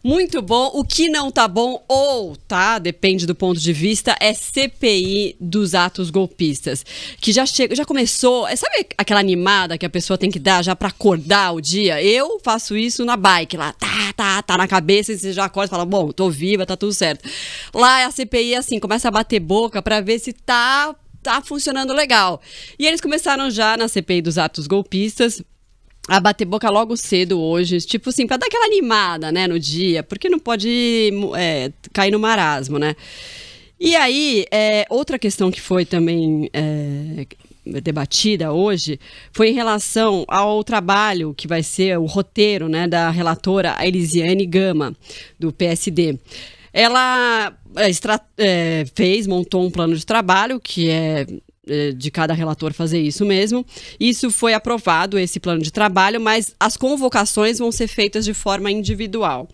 Muito bom. O que não tá bom, ou tá, depende do ponto de vista, é CPI dos atos golpistas. Que já começou. Sabe aquela animada que a pessoa tem que dar já pra acordar o dia? Eu faço isso na bike lá. Tá na cabeça e você já acorda e fala, bom, tô viva, tá tudo certo. Lá a CPI é assim, começa a bater boca pra ver se tá funcionando legal. E eles começaram já na CPI dos atos golpistas a bater boca logo cedo hoje, tipo assim, pra dar aquela animada, né, no dia, porque não pode cair no marasmo, né? E aí, outra questão que foi também debatida hoje foi em relação ao trabalho que vai ser o roteiro, né, da relatora Elisiane Gama, do PSD. Ela montou um plano de trabalho que é de cada relator fazer isso mesmo. Isso foi aprovado, esse plano de trabalho, mas as convocações vão ser feitas de forma individual.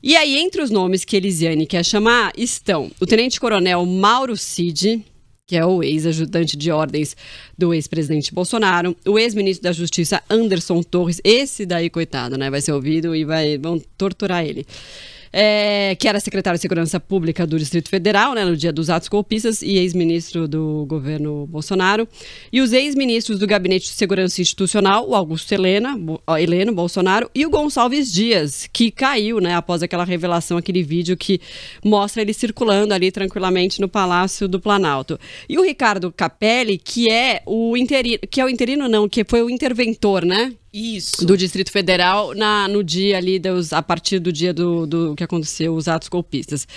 E aí, entre os nomes que Elisiane quer chamar, estão o tenente-coronel Mauro Cid, que é o ex-ajudante de ordens do ex-presidente Bolsonaro, o ex-ministro da Justiça Anderson Torres, esse daí, coitado, né, vai ser ouvido e vão torturar ele. Que era secretário de Segurança Pública do Distrito Federal, né, no dia dos atos golpistas, e ex-ministro do governo Bolsonaro. E os ex-ministros do Gabinete de Segurança Institucional, o Augusto Heleno Bolsonaro, e o Gonçalves Dias, que caiu, né, após aquela revelação, aquele vídeo que mostra ele circulando ali tranquilamente no Palácio do Planalto. E o Ricardo Capelli, que o interventor, né? Isso. Do Distrito Federal no dia ali, a partir do dia do que aconteceu, os atos golpistas.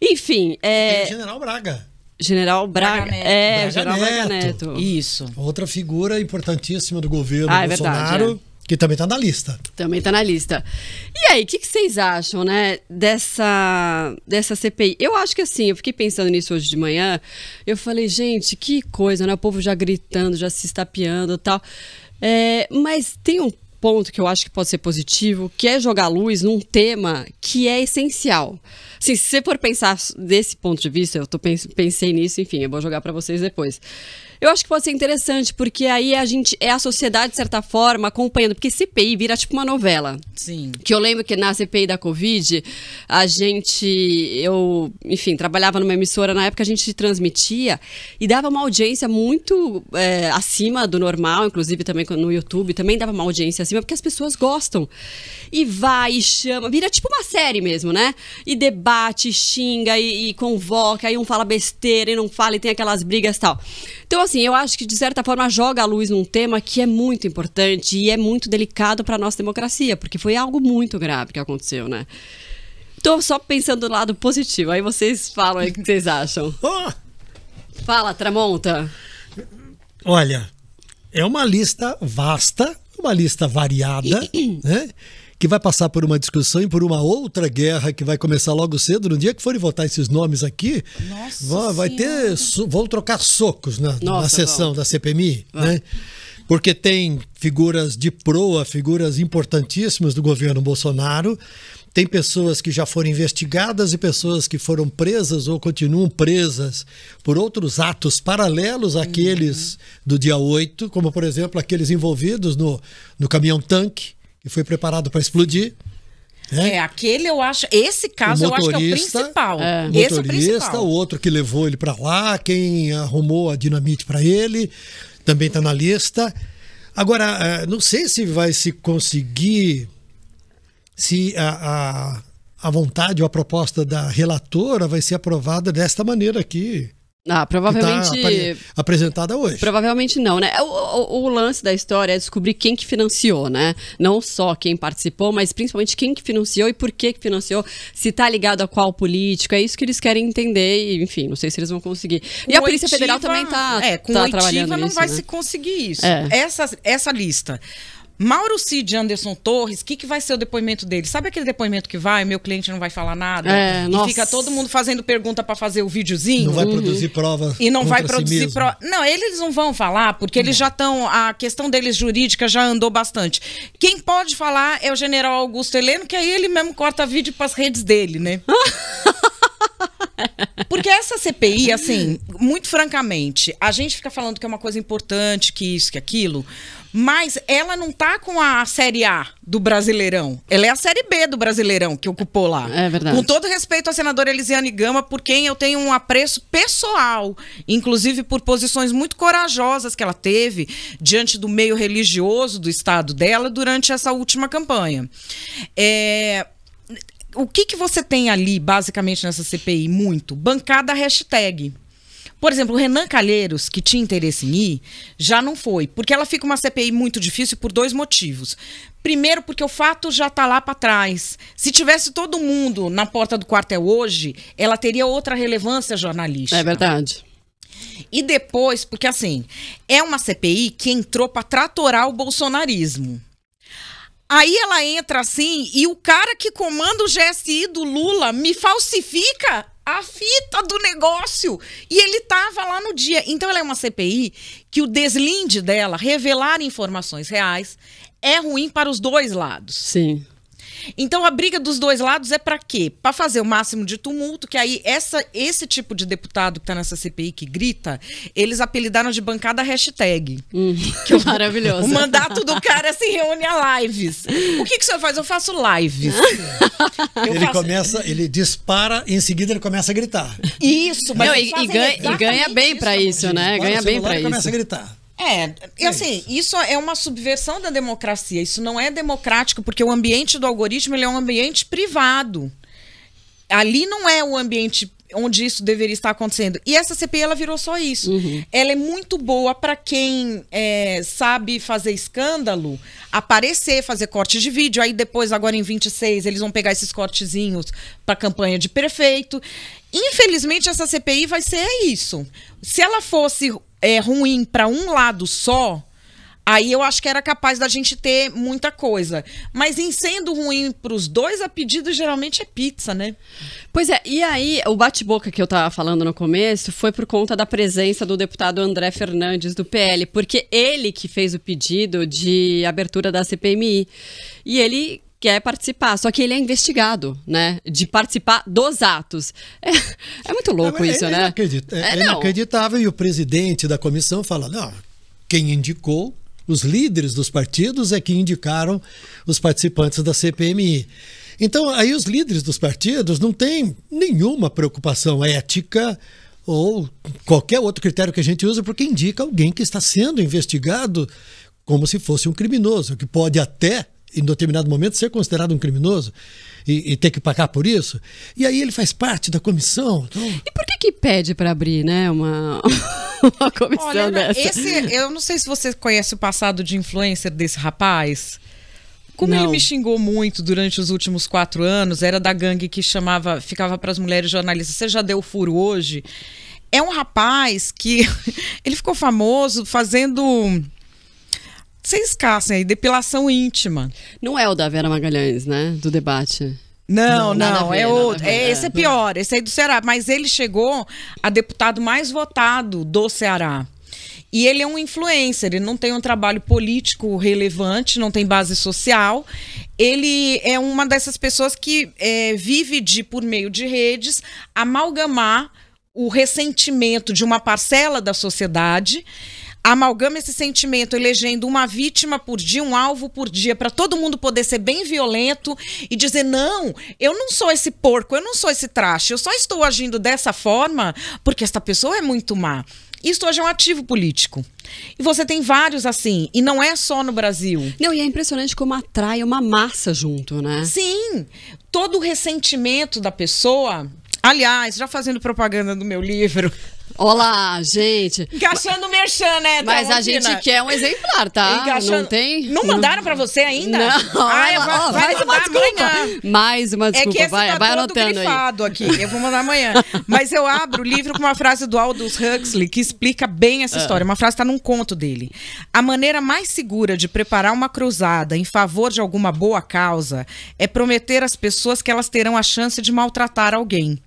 Enfim. Tem o General Braga. General Braga. Braga General Braga Neto. Isso. Outra figura importantíssima do governo Bolsonaro. Verdade, que também está na lista. Também está na lista. E aí, o que vocês acham, né, dessa CPI? Eu acho que assim, eu fiquei pensando nisso hoje de manhã, eu falei, gente, que coisa, né? O povo já gritando, já se estapeando e tal. Mas tem um ponto que eu acho que pode ser positivo, que é jogar luz num tema que é essencial. Assim, se você for pensar desse ponto de vista, pensei nisso, enfim, eu vou jogar para vocês depois. Eu acho que pode ser interessante, porque aí a sociedade, de certa forma, acompanhando, porque CPI vira tipo uma novela. Sim. Que eu lembro que na CPI da Covid, enfim, trabalhava numa emissora, na época a gente transmitia e dava uma audiência muito acima do normal, inclusive também no YouTube, também dava uma audiência acima, porque as pessoas gostam. E vai, e chama, vira tipo uma série mesmo, né? E debate, xinga, e convoca, aí um fala besteira e não fala, e tem aquelas brigas e tal. Então, assim, eu acho que, de certa forma, joga a luz num tema que é muito importante e é muito delicado para a nossa democracia, porque foi algo muito grave que aconteceu, né? Tô só pensando do lado positivo, aí vocês falam aí o que vocês acham. Fala, Tramonta. Olha, é uma lista vasta, uma lista variada, né? Que vai passar por uma discussão e por uma outra guerra que vai começar logo cedo. No dia que forem votar esses nomes aqui, vão trocar socos na sessão da CPMI, né? Porque tem figuras de proa, figuras importantíssimas do governo Bolsonaro, tem pessoas que já foram investigadas e pessoas que foram presas ou continuam presas por outros atos paralelos àqueles do dia 8, como, por exemplo, aqueles envolvidos no caminhão-tanque, que foi preparado para explodir. Aquele eu acho, esse caso eu acho que é o principal. Esse é o principal. O outro que levou ele para lá, quem arrumou a dinamite para ele, também está na lista. Agora, não sei se vai se conseguir, se a vontade ou a proposta da relatora vai ser aprovada desta maneira aqui. Provavelmente que tá apresentada hoje. Provavelmente não, né? O lance da história é descobrir quem que financiou, né? Não só quem participou, mas principalmente quem que financiou e por que financiou, se tá ligado a qual político. É isso que eles querem entender e, enfim, não sei se eles vão conseguir. E a Polícia Federal também tá trabalhando nisso, não vai né? se conseguir isso. Essa lista. Mauro Cid e Anderson Torres, o que vai ser o depoimento dele? Sabe aquele depoimento que meu cliente não vai falar nada? E fica todo mundo fazendo pergunta para fazer o videozinho? Não vai produzir prova. E não vai produzir prova. Não, eles não vão falar, porque eles já estão. A questão deles jurídica já andou bastante. Quem pode falar é o general Augusto Heleno, que aí ele mesmo corta vídeo para as redes dele, né? Porque essa CPI, assim, muito francamente, a gente fica falando que é uma coisa importante, que isso, que aquilo, Mas ela não tá com a Série A do Brasileirão. Ela é a Série B do Brasileirão que ocupou lá. É verdade. Com todo respeito à senadora Elisiane Gama, por quem eu tenho um apreço pessoal, inclusive por posições muito corajosas que ela teve diante do meio religioso do estado dela durante essa última campanha. O que você tem ali, basicamente, nessa CPI? Muito. Bancada hashtag. Por exemplo, o Renan Calheiros, que tinha interesse em ir, já não foi. Porque ela fica uma CPI muito difícil por 2 motivos. Primeiro, porque o fato já está lá para trás. Se tivesse todo mundo na porta do quartel hoje, ela teria outra relevância jornalística. É verdade. E depois, porque assim, é uma CPI que entrou para tratorar o bolsonarismo. Aí ela entra assim e o cara que comanda o GSI do Lula me falsifica a fita do negócio. E ele estava lá no dia. Então ela é uma CPI que o deslinde dela, revelar informações reais, é ruim para os 2 lados. Sim. Então a briga dos 2 lados é para quê? Para fazer o máximo de tumulto, que aí esse tipo de deputado que está nessa CPI que grita, eles apelidaram de bancada hashtag. Maravilhoso. O mandato do cara se reúne a lives. O que o senhor faz? Eu faço lives. Ele dispara, em seguida ele começa a gritar. Isso, mas e ganha bem para isso, né? Ganha bem para isso. Começa a gritar. E assim, isso é uma subversão da democracia. Isso não é democrático, porque o ambiente do algoritmo ele é um ambiente privado. Ali não é o ambiente onde isso deveria estar acontecendo. E essa CPI, ela virou só isso. Ela é muito boa para quem sabe fazer escândalo, aparecer, fazer corte de vídeo. Aí depois, agora em 26, eles vão pegar esses cortezinhos para campanha de prefeito. Infelizmente, essa CPI vai ser isso. Se ela fosse ruim para um lado só, aí eu acho que era capaz da gente ter muita coisa. Mas em sendo ruim para os 2, a pedida geralmente é pizza, né? Pois é, e aí o bate-boca que eu estava falando no começo foi por conta da presença do deputado André Fernandes do PL, porque ele que fez o pedido de abertura da CPMI. E ele quer participar, só que ele é investigado, né? De participar dos atos. É muito louco isso, né? É inacreditável. E o presidente da comissão fala, não, quem indicou, os líderes dos partidos é que indicaram os participantes da CPMI. Então, aí os líderes dos partidos não têm nenhuma preocupação ética ou qualquer outro critério que a gente usa, porque indica alguém que está sendo investigado como se fosse um criminoso, que pode até, em determinado momento, ser considerado um criminoso e ter que pagar por isso. E aí ele faz parte da comissão. Então... E por que pede para abrir, né, uma comissão dessa? Eu não sei se você conhece o passado de influencer desse rapaz. Como ele me xingou muito durante os últimos 4 anos, era da gangue que ficava para as mulheres jornalistas, você já deu furo hoje? É um rapaz que ele ficou famoso fazendo... Vocês caçam aí, depilação íntima. Não é o da Vera Magalhães, né? Do debate. Não, é outro. Esse é pior, esse aí do Ceará. Mas ele chegou a deputado mais votado do Ceará. E ele é um influencer, ele não tem um trabalho político relevante, não tem base social. Ele é uma dessas pessoas que vive por meio de redes, amalgamar o ressentimento de uma parcela da sociedade, amalgama esse sentimento elegendo uma vítima por dia, um alvo por dia, para todo mundo poder ser bem violento e dizer, não, eu não sou esse porco, eu não sou esse traste, eu só estou agindo dessa forma porque esta pessoa é muito má. Isso hoje é um ativo político. E você tem vários assim, e não é só no Brasil. Não, e é impressionante como atrai uma massa junto, né? Sim, todo o ressentimento da pessoa... Aliás, já fazendo propaganda do meu livro... Olá, gente. Encaixando o merchan, né? Mas a gente quer um exemplar, tá? Não tem? Não mandaram pra você ainda? Não. Vai mandar amanhã. Mais uma desculpa. É que esse vai todo anotando grifado aí. Aqui. Eu vou mandar amanhã. Mas eu abro o livro com uma frase do Aldous Huxley que explica bem essa história. Uma frase está num conto dele. A maneira mais segura de preparar uma cruzada em favor de alguma boa causa é prometer às pessoas que elas terão a chance de maltratar alguém.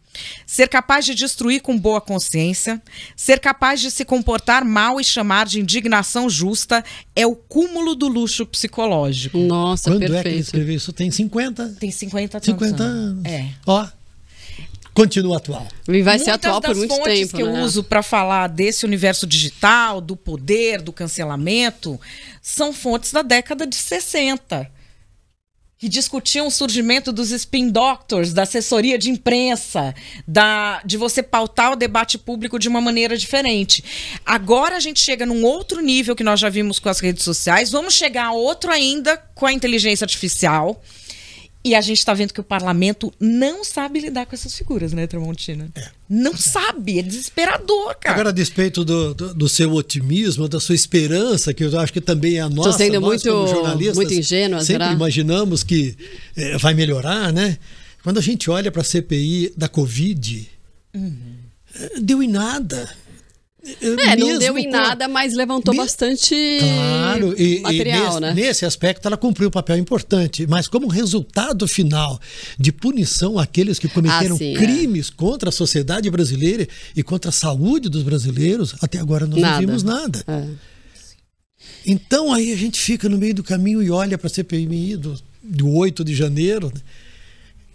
Ser capaz de destruir com boa consciência, ser capaz de se comportar mal e chamar de indignação justa é o cúmulo do luxo psicológico. Nossa, Quando perfeito. é que ele escreveu isso? Tem 50? Tem 50 anos. É. Ó. continua atual. E vai ser atual por muito tempo. Muitas das fontes que eu uso para falar desse universo digital, do poder, do cancelamento, são fontes da década de 60. Que discutiam o surgimento dos spin doctors, da assessoria de imprensa, de você pautar o debate público de uma maneira diferente. Agora a gente chega num outro nível que nós já vimos com as redes sociais, vamos chegar a outro ainda com a inteligência artificial. E a gente está vendo que o parlamento não sabe lidar com essas figuras, né, Tramontina? Não sabe, é desesperador, cara. Agora, a despeito do seu otimismo, da sua esperança, que eu acho que também é a nossa, sendo nós como jornalistas, muito ingênua, sempre imaginamos que vai melhorar, né? Quando a gente olha para a CPI da Covid, deu em nada. Não deu em nada, mas levantou bastante material, né? Nesse aspecto, ela cumpriu um papel importante, mas como resultado final de punição àqueles que cometeram crimes contra a sociedade brasileira e contra a saúde dos brasileiros, até agora nós não vimos nada. Então aí a gente fica no meio do caminho e olha para a CPMI do 8 de janeiro, né?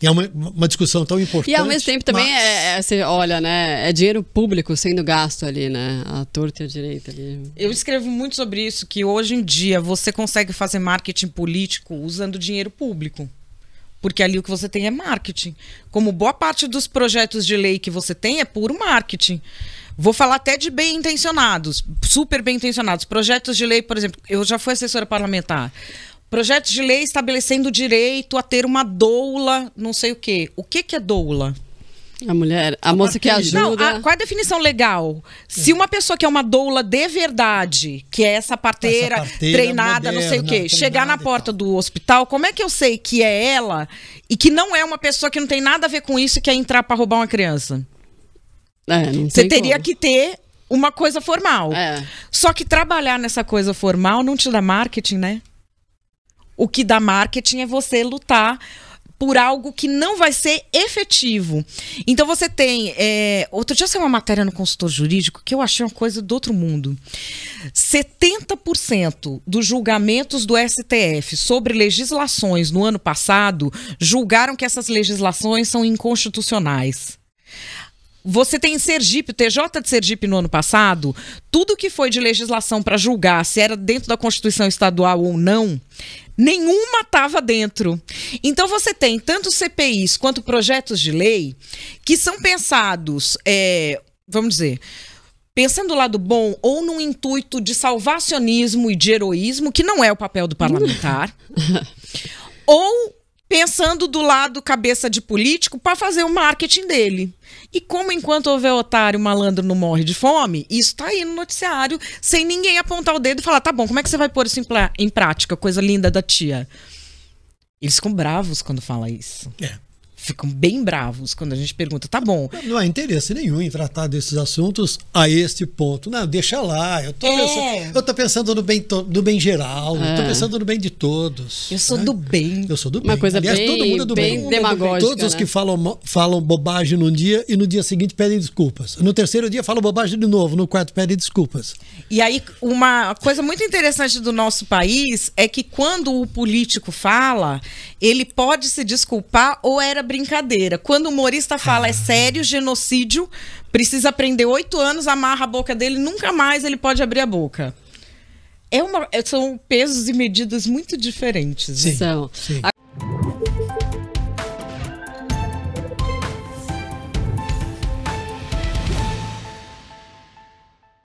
É uma discussão tão importante. E ao mesmo tempo também você olha, né? É dinheiro público sendo gasto ali, né? A torta e a direita ali. Eu escrevo muito sobre isso, que hoje em dia você consegue fazer marketing político usando dinheiro público. Porque ali o que você tem é marketing. Como boa parte dos projetos de lei que você tem é puro marketing. Vou falar até de bem intencionados, super bem intencionados. Projetos de lei, por exemplo, eu já fui assessora parlamentar. Projetos de lei estabelecendo o direito a ter uma doula, não sei o quê. O que é doula? A moça que ajuda. Não, qual é a definição legal? Se uma pessoa que é uma doula de verdade, que é essa parteira treinada, moderna, não sei o quê, chegar na porta do hospital, como é que eu sei que é ela e que não é uma pessoa que não tem nada a ver com isso e quer entrar para roubar uma criança? Você teria que ter uma coisa formal. Só que trabalhar nessa coisa formal não te dá marketing, né? O que dá marketing é você lutar por algo que não vai ser efetivo. Então você tem... outro dia saiu uma matéria no Consultor Jurídico que eu achei uma coisa do outro mundo. 70% dos julgamentos do STF sobre legislações no ano passado julgaram que essas legislações são inconstitucionais. Você tem em Sergipe, o TJ de Sergipe no ano passado, tudo que foi de legislação para julgar se era dentro da Constituição Estadual ou não, nenhuma estava dentro. Então você tem tanto CPIs quanto projetos de lei que são pensados, vamos dizer, pensando do lado bom ou num intuito de salvacionismo e de heroísmo, que não é o papel do parlamentar, ou pensando do lado cabeça de político para fazer o marketing dele. E como enquanto houver otário, malandro não morre de fome, isso tá aí no noticiário, sem ninguém apontar o dedo e falar, tá bom, como é que você vai pôr isso em prática, coisa linda da tia? Eles ficam bravos quando fala isso. Ficam bem bravos quando a gente pergunta, tá bom. Não há interesse nenhum em tratar desses assuntos a este ponto. Não, deixa lá. Eu tô pensando no bem geral. Eu tô pensando no bem de todos. Eu sou do bem. Eu sou do bem. Uma coisa aliás, bem, todo mundo é do bem. demagógica. Todos os que falam bobagem num dia e no dia seguinte pedem desculpas. No terceiro dia falam bobagem de novo. No quarto pedem desculpas. E aí, uma coisa muito interessante do nosso país é que quando o político fala, ele pode se desculpar ou era brincadeira. Quando o humorista fala é sério, genocídio, precisa prender 8 anos, amarra a boca dele, nunca mais ele pode abrir a boca. São pesos e medidas muito diferentes. Sim, sim.